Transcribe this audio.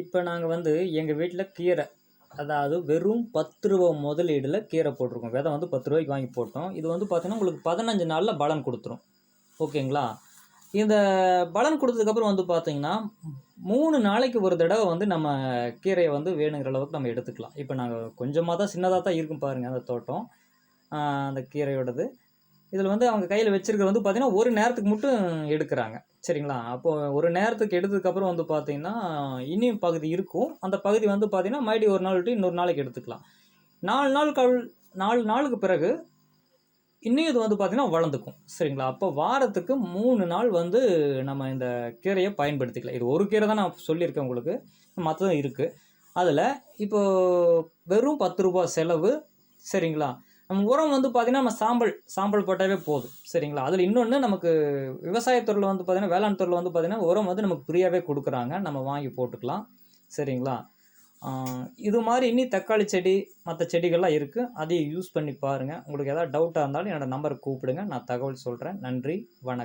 இப்போ நாங்கள் வந்து எங்கள் வீட்டில் கீரை, அதாவது வெறும் ரூ. 10 முதலீடுல கீரை போட்டிருக்கோம். விதை வந்து ரூ. 10 வாங்கி போட்டோம். இது வந்து பார்த்தீங்கன்னா உங்களுக்கு 15 நாளில் பலன் கொடுத்துரும். ஓகேங்களா? இந்த பலன் கொடுத்ததுக்கப்புறம் வந்து பார்த்தீங்கன்னா 3 நாளைக்கு ஒரு தடவை வந்து நம்ம கீரையை வந்து வேணுங்கிற அளவுக்கு நம்ம எடுத்துக்கலாம். இப்போ நாங்கள் கொஞ்சமாக தான், சின்னதாக தான் இருக்கும் பாருங்கள் அந்த தோட்டம், அந்த கீரையோடது. இதில் வந்து அவங்க கையில் வச்சிருக்கிறது வந்து பார்த்தீங்கன்னா ஒரு நேரத்துக்கு மட்டும் எடுக்கிறாங்க. சரிங்களா? அப்போது ஒரு நேரத்துக்கு எடுத்ததுக்கப்புறம் வந்து பார்த்தீங்கன்னா இனியும் பகுதி இருக்கும். அந்த பகுதி வந்து பார்த்தீங்கன்னா மறுபடியும் ஒரு நாள் விட்டு இன்னொரு நாளைக்கு எடுத்துக்கலாம். 4 நாளுக்கு பிறகு இன்னும் இது வந்து பார்த்தீங்கன்னா வளர்ந்துக்கும். சரிங்களா? அப்போ வாரத்துக்கு 3 நாள் வந்து நம்ம இந்த கீரையை பயன்படுத்திக்கலாம். இது ஒரு கீரை தான் நான் சொல்லியிருக்கேன் உங்களுக்கு. மற்றதும் இருக்குது. அதில் இப்போது வெறும் ரூ. 10 செலவு. சரிங்களா? நம்ம உரம் வந்து பார்த்தீங்கன்னா நம்ம சாம்பல் போட்டாவே போதும். சரிங்களா? அதில் இன்னொன்று, நமக்கு விவசாயத்துறையில் வந்து பார்த்தீங்கன்னா, வேளாண் துறையில் வந்து பார்த்தீங்கன்னா உரம் வந்து நமக்கு ஃப்ரீயாகவே கொடுக்குறாங்க. நம்ம வாங்கி போட்டுக்கலாம். சரிங்களா? இது மாதிரி இன்னி தக்காளி செடி, மற்ற செடிகள்லாம் இருக்குது. அதையும் யூஸ் பண்ணி பாருங்கள். உங்களுக்கு ஏதாவது டவுட்டாக இருந்தாலும் என்னோடய நம்பருக்கு கூப்பிடுங்க. நான் தகவல் சொல்கிறேன். நன்றி, வணக்கம்.